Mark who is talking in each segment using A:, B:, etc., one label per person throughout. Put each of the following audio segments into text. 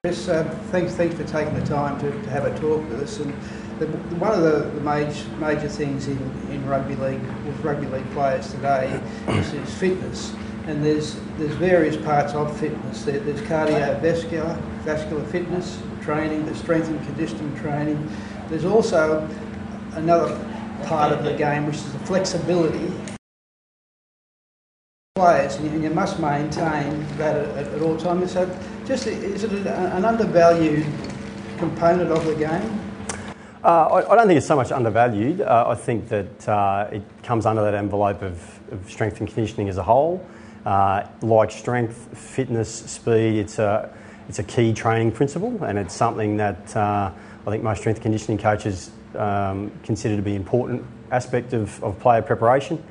A: Chris, thanks for taking the time to have a talk with us. And one of the major things in rugby league with rugby league players today is fitness. And there's various parts of fitness. There's vascular fitness training, there's strength and conditioning training. There's also another part of the game which is the flexibility players, and you must maintain that at all times. So, is it an undervalued component of the game?
B: I don't think it's so much undervalued. I think that it comes under that envelope of strength and conditioning as a whole. Like strength, fitness, speed, it's a key training principle, and it's something that I think most strength and conditioning coaches consider to be an important aspect of player preparation.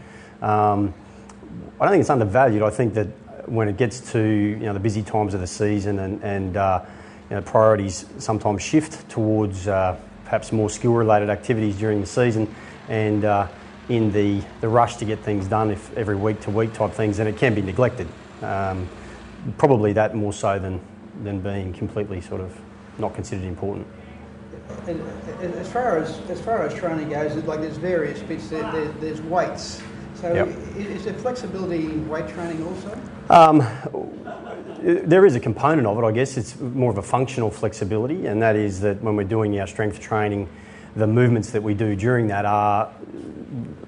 B: I don't think it's undervalued. I think that when it gets to the busy times of the season and priorities sometimes shift towards perhaps more skill-related activities during the season, and in the rush to get things done every week-to-week type things, then it can be neglected. Probably that more so than being completely sort of not considered important.
A: And as far as training goes, like there's various bits. There's weights. So yep. Is there flexibility in weight training also?
B: There is a component of it, I guess. It's more of a functional flexibility, and that is that when we're doing our strength training, the movements that we do during that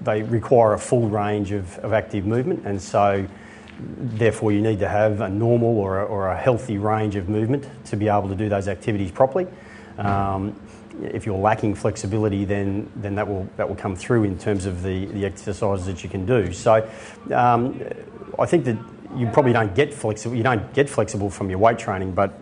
B: they require a full range of active movement, and so therefore you need to have a normal or a healthy range of movement to be able to do those activities properly. If you're lacking flexibility, then that will come through in terms of the exercises that you can do. So I think that you probably don't get flexible. You don't get flexible from your weight training, but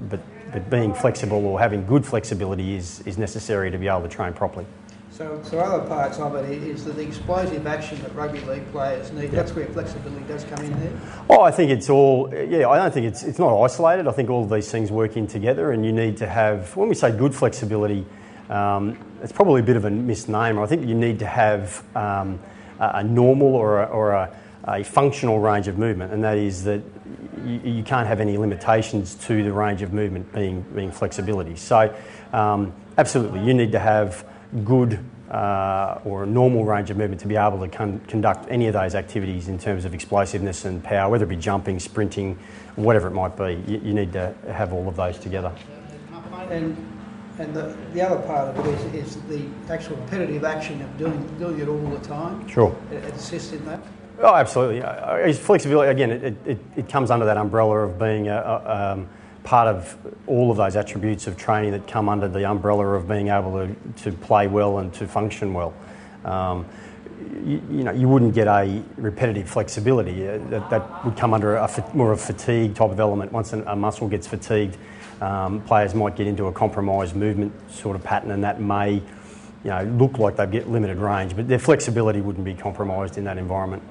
B: being flexible or having good flexibility is necessary to be able to train properly.
A: So other parts of it is that the explosive action that rugby league players need. Yep. That's where flexibility does come in there.
B: Oh, I think it's all. Yeah, I don't think it's not isolated. I think all of these things work in together, and you need to have. When we say good flexibility, it's probably a bit of a misnomer. I think you need to have a normal or a functional range of movement, and that is that you can't have any limitations to the range of movement being flexibility. So absolutely, you need to have good or a normal range of movement to be able to conduct any of those activities in terms of explosiveness and power, whether it be jumping, sprinting, whatever it might be. You need to have all of those together.
A: And the other part of it is the actual repetitive action of doing it all the time.
B: Sure.
A: It assists in that.
B: Oh, absolutely. Flexibility, again, it comes under that umbrella of being part of all of those attributes of training that come under the umbrella of being able to play well and to function well. You wouldn't get a repetitive flexibility. That would come under more of a fatigue type of element. Once a muscle gets fatigued, players might get into a compromised movement sort of pattern, and that may look like they get limited range, but their flexibility wouldn't be compromised in that environment.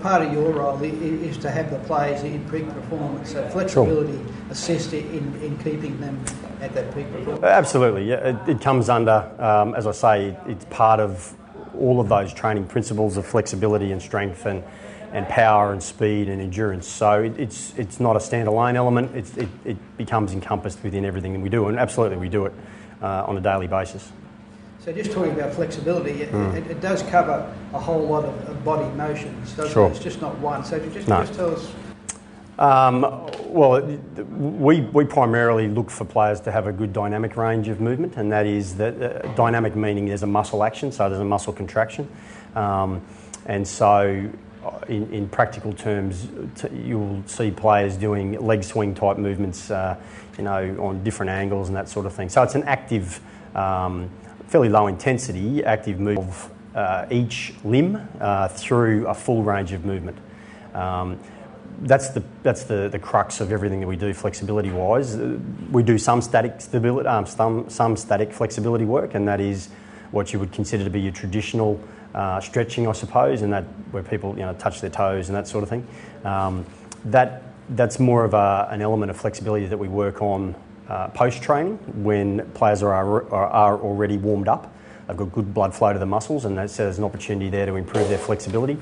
A: Part of your role is to have the players in peak performance, so flexibility
B: Sure.
A: assists in keeping them at that peak performance.
B: Absolutely, yeah. It comes under, as I say, it's part of all of those training principles of flexibility and strength and power and speed and endurance. So it's not a standalone element. It becomes encompassed within everything that we do, and absolutely we do it on a daily basis.
A: So just talking about flexibility, it does cover a whole lot of body motions, doesn't
B: Sure.
A: it? It's just not one. So just tell us.
B: Well, we primarily look for players to have a good dynamic range of movement, and that is that dynamic meaning there's a muscle action, so there's a muscle contraction, and so in practical terms, you'll see players doing leg swing type movements, on different angles and that sort of thing. So it's an active. Fairly low intensity, active move of each limb through a full range of movement. That's the crux of everything that we do flexibility wise. We do some static stability, some static flexibility work, and that is what you would consider to be your traditional stretching, I suppose, and that where people touch their toes and that sort of thing. That's more of an element of flexibility that we work on. Post-training, when players are already warmed up, they've got good blood flow to the muscles, and so there's an opportunity there to improve their flexibility.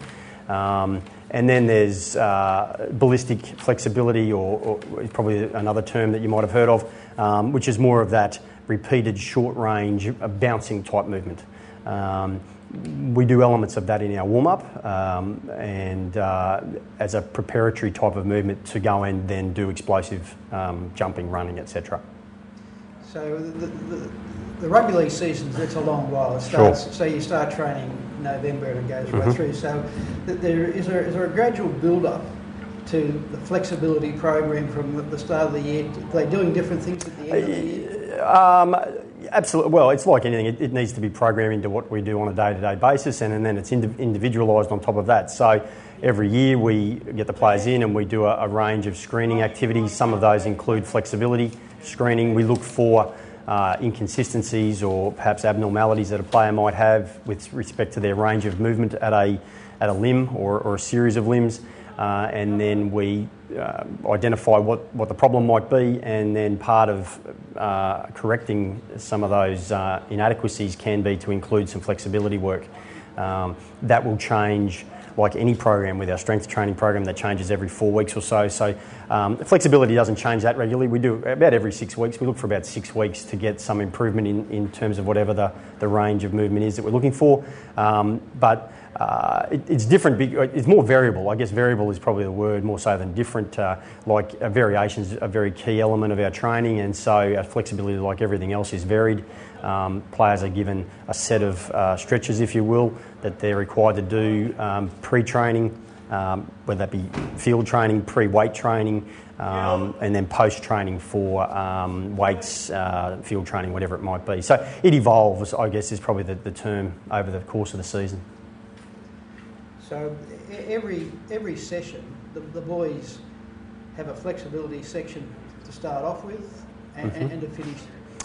B: And then there's ballistic flexibility, or probably another term that you might have heard of, which is more of that repeated short range bouncing type movement. We do elements of that in our warm-up and as a preparatory type of movement to go and then do explosive jumping, running, etc.
A: So the rugby league season, that's a long while. It starts,
B: Sure.
A: So you start training in November and it goes right through. So is there a gradual build-up to the flexibility program from the start of the year? Are they doing different things at the end of the year?
B: Absolutely. Well, it's like anything. It needs to be programmed into what we do on a day-to-day basis, and then it's individualised on top of that. So every year we get the players in and we do a range of screening activities. Some of those include flexibility screening. We look for inconsistencies or perhaps abnormalities that a player might have with respect to their range of movement at a limb or a series of limbs. And then we identify what the problem might be, and then part of correcting some of those inadequacies can be to include some flexibility work. That will change like any program with our strength training program that changes every 4 weeks or so. So flexibility doesn't change that regularly. We do about every 6 weeks. We look for about 6 weeks to get some improvement in terms of whatever the range of movement is that we're looking for. But it's different. It's more variable. I guess variable is probably the word more so than different. Variation is a very key element of our training, and so our flexibility, like everything else, is varied. Players are given a set of stretches, if you will, that they're required to do pre-training, whether that be field training, pre-weight training, and then post-training for weights, field training, whatever it might be. So it evolves, I guess, is probably the term over the course of the season.
A: So every session, the boys have a flexibility section to start off with and to finish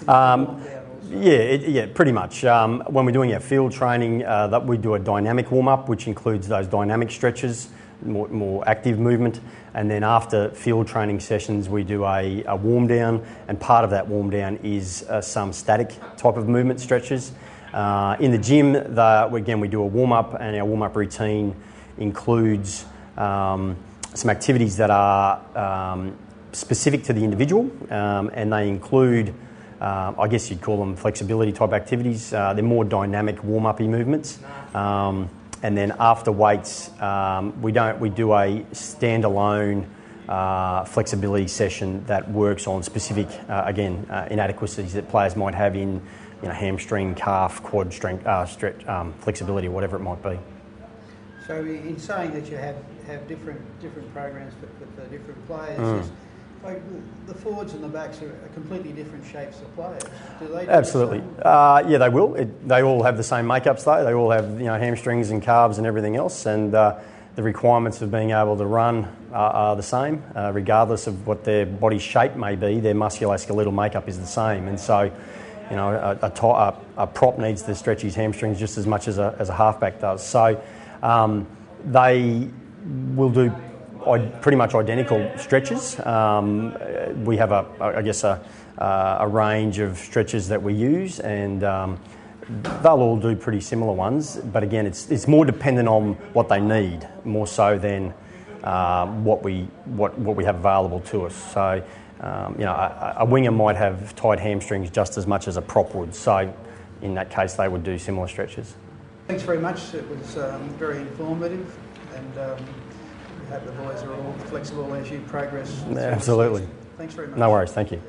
A: down also.
B: Yeah, pretty much. When we're doing our field training, that we do a dynamic warm-up, which includes those dynamic stretches, more active movement, and then after field training sessions, we do a warm-down, and part of that warm-down is some static type of movement stretches. In the gym, again, we do a warm-up, and our warm-up routine includes some activities that are specific to the individual, and they include, I guess you'd call them flexibility type activities. They're more dynamic warm-up-y movements. And then after weights, we do a standalone flexibility session that works on specific, inadequacies that players might have in hamstring, calf, quad strength, stretch, flexibility, whatever it might be.
A: So in saying that you have different programs for different players, like the forwards and the backs are completely different shapes of players. Do they?
B: Absolutely. Yeah, they will. They all have the same makeups though. They all have hamstrings and calves and everything else, and the requirements of being able to run are the same, regardless of what their body shape may be. Their musculoskeletal makeup is the same, and so a prop needs to stretch his hamstrings just as much as a halfback does. So they will do pretty much identical stretches. We have a range of stretches that we use, and they'll all do pretty similar ones. But again, it's more dependent on what they need, more so than what we have available to us. So a winger might have tight hamstrings just as much as a prop would. So in that case, they would do similar stretches.
A: Thanks very much. It was very informative, and we hope the boys are all flexible as you progress.
B: Absolutely.
A: Thanks very much.
B: No worries. Thank you.